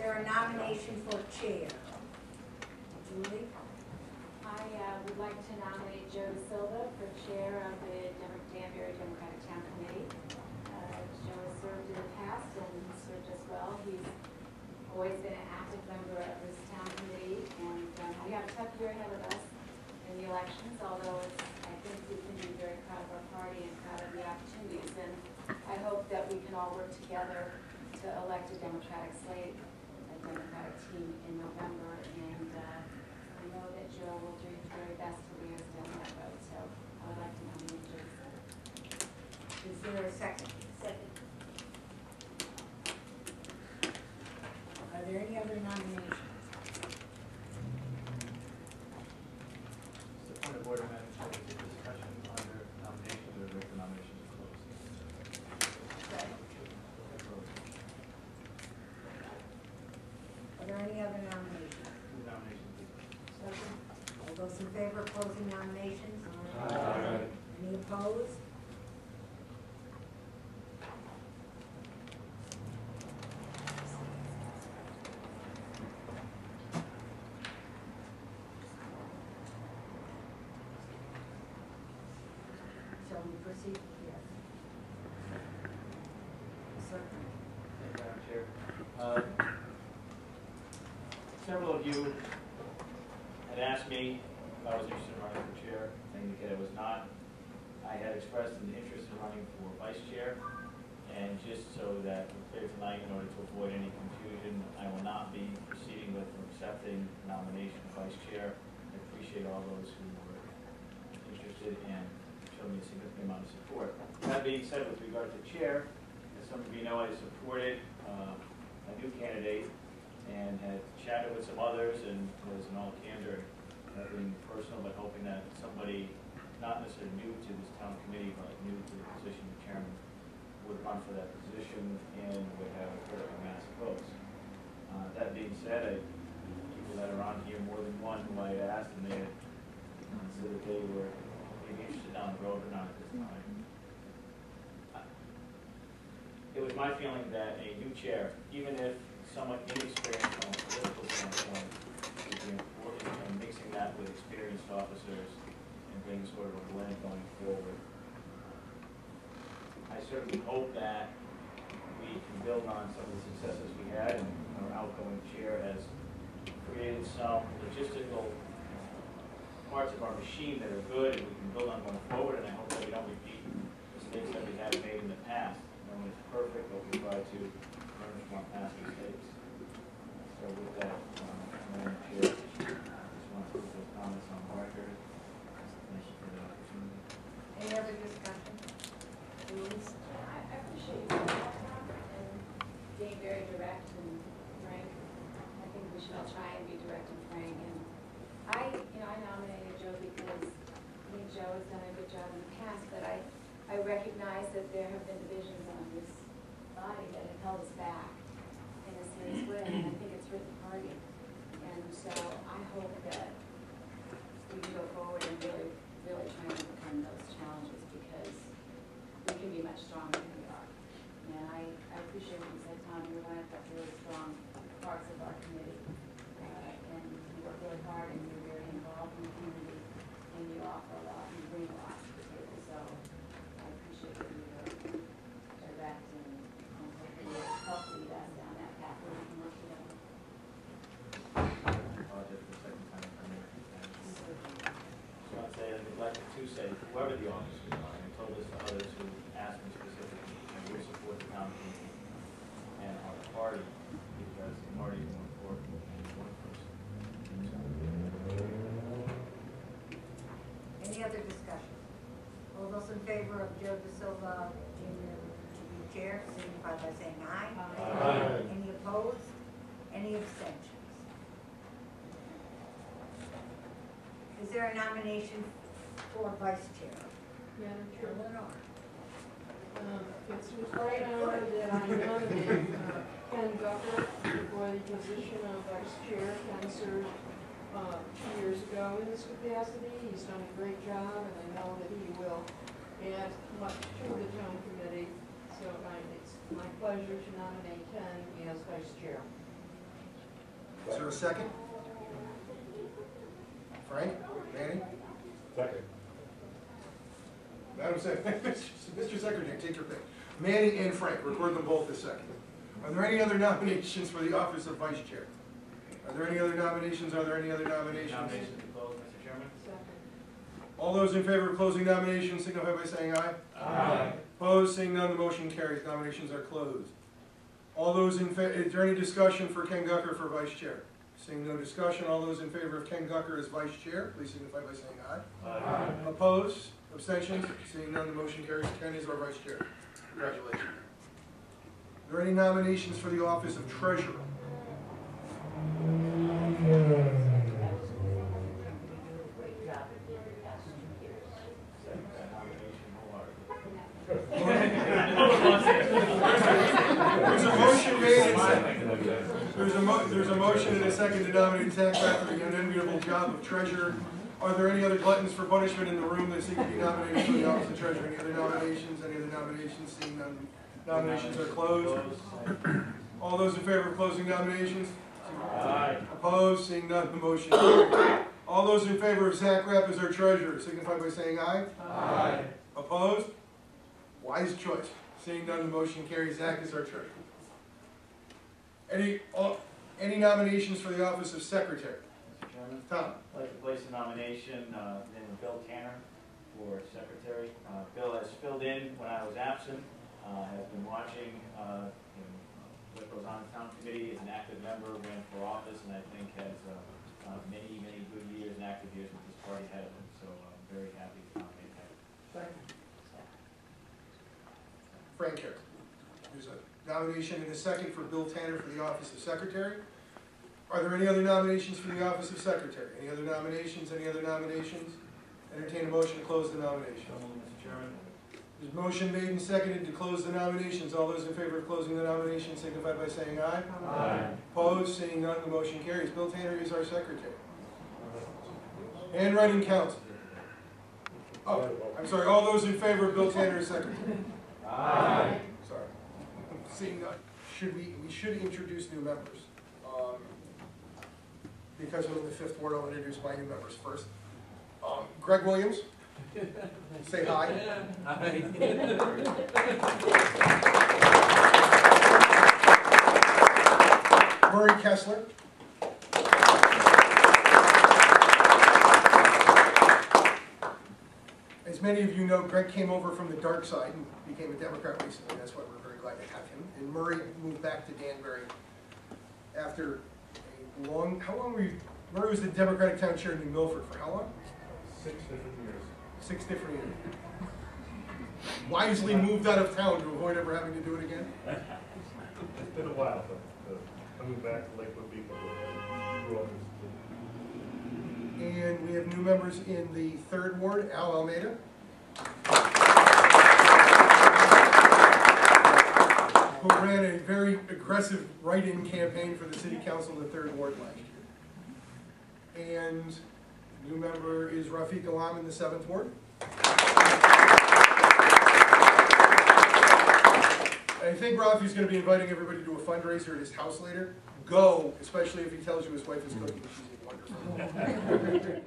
there a nomination for chair? Julie? I would like to nominate Joe Silva for chair of the Danbury Democratic Town Committee. Joe has served in the past and served us well. He's always been an active member of this town committee, and we have a tough year ahead of us in the elections, although I think we can be very proud of our party and proud of the opportunities. And I hope that we can all work together to elect a Democratic slate, a Democratic team in November. And I know that Joe will do his very best to lead us down that road. So I would like to nominate Joe. Is there a second? Second. Are there any other nominations? Just a point of order, Madam Chair, is a discussion under nominations or the nominations closed? Are there any other nominations? Move nominations. Second. All those in favor of closing nominations? Aye. Any opposed? Shall we proceed? Yes. Sir? Thank you, Madam Chair. Several of you had asked me if I was interested in running for chair. I indicated I was not. I had expressed an interest in running for vice chair, and just so that we're clear tonight, in order to avoid any confusion, I will not be proceeding with or accepting nomination of vice chair. I appreciate all those who were interested and showed me a significant amount of support. That being said, with regard to chair, as some of you know, I supported a new candidate and had chatted with some others, and was in all candor, being personal, but hoping that somebody not necessarily new to this town committee, but new to the position of chairman, would run for that position and would have a critical mass of votes. That being said, people that are on here, more than one who I asked, and they had said that they were maybe interested down the road, but not at this time. It was my feeling that a new chair, even if somewhat inexperienced from a political standpoint, would be important in mixing that with experienced officers and bringing sort of a blend going forward. I certainly hope that we can build on some of the successes we had, and our outgoing chair has created some logistical parts of our machine that are good and we can build on going forward, and I hope that we don't repeat mistakes that we have made in the past. No one is perfect, but we try to learn from our past mistakes. So with that, Madam Chair, I just want to put those comments on the record. Thank you for the opportunity. Any other discussion? Please. I appreciate you and being very direct and frank. I think we should all try and be direct and frank. And I nominated Joe because I think Joe has done a good job in the past, but I recognize that there have been divisions on this body that have held us back in a serious way, and I think it's hurt the party. And so I hope that we can go forward and really try and overcome those challenges, because we can be much stronger than we are. And I appreciate what you said, Tom. You're one of the really strong parts of our committee. And you work really hard, and you're very involved in the community, and you offer a lot, and you bring a lot to the table. So I appreciate that you're direct, and hopefully you'll help lead us down that path where we can work together. I apologize for the second time if I made it. So I'd say, I neglected to say, whoever the officers are, and I told this to others who asked me specifically, I will support the town committee and our party, because the party is more important than one person. Any other discussion? All those in favor of Joe De Silva Jr. to be chair, signify by saying aye. Aye. Any opposed? Any abstentions? Is there a nomination for vice chair? Madam Chair, Eleanor. it's with great honor that I nominate Ken Ducker for the position of vice chair. Ken served 2 years ago in this capacity. He's done a great job, and I know that he will add much to the town committee. So it's my pleasure to nominate Ken as vice chair. Is there a second? Frank? Manny? Second. Madam Secretary, Mr. Secretary, take your pick. Manny and Frank, record them both as second. Are there any other nominations for the office of Vice Chair? Are there any other nominations? Are there any other nominations? Nominations to close, Mr. Chairman? Second. All those in favor of closing nominations signify by saying aye. Aye. Opposed, seeing none, the motion carries. Nominations are closed. All those in favor, is there any discussion for Ken Gucker for Vice Chair? Seeing no discussion, all those in favor of Ken Gucker as Vice Chair, please signify by saying aye. Aye. Opposed, abstentions, seeing none, the motion carries. Ken is our Vice Chair. Congratulations. Are there any nominations for the office of Treasurer? Second that nomination wholeheartedly. There's a motion made and seconded. There's a motion and a second to nominate Zach Rapp for the unenviable job of treasurer. Are there any other gluttons for punishment in the room that seek to be nominated for the office of treasurer? Any other nominations? Any other nominations? Seeing none, nominations are closed. All those in favor of closing nominations? Aye. Opposed? Seeing none, the motion carries. All those in favor of Zach Rapp as our treasurer, signify by saying aye. Aye. Opposed? Wise choice. Seeing none, the motion carries. Zach is our treasurer. Any nominations for the office of secretary? Mr. Chairman? Tom? I'd like to place a nomination in Bill Tanner for secretary. Bill has filled in when I was absent, has been watching what goes on in the town committee, is an active member, ran for office, and I think has many, many good years and active years with this party ahead of him. So I'm very happy to nominate him. Frank Carey. There's a nomination and a second for Bill Tanner for the office of secretary. Are there any other nominations for the office of secretary? Any other nominations? Any other nominations? Entertain a motion to close the nomination. So moved, Mr. Chairman. There's a motion made and seconded to close the nominations. All those in favor of closing the nomination signify by saying aye. Aye. Opposed? Seeing none, the motion carries. Bill Tanner is our secretary. Handwriting counts. Oh, I'm sorry. All those in favor of Bill Tanner as secretary? Aye. Sorry. Seeing none, we should introduce new members. Because I'm in the fifth ward, I'll introduce my new members first. Greg Williams. Say hi. Murray Kessler. As many of you know, Greg came over from the dark side and became a Democrat recently. That's why we're very glad to have him. And Murray moved back to Danbury after a long, how long were you? Murray was the Democratic Town Chair in New Milford for how long? 6 different years. 6 different years. Wisely moved out of town to avoid ever having to do it again. It's been a while, but coming back to Lakewood people grew up in And we have new members in the 3rd Ward, Al Almeida. Who ran a very aggressive write-in campaign for the City Council in the 3rd Ward last year. And new member is Rafiq Alam in the 7th Ward. I think Rafi's going to be inviting everybody to a fundraiser at his house later. Go, especially if he tells you his wife is cooking. She's wonderful.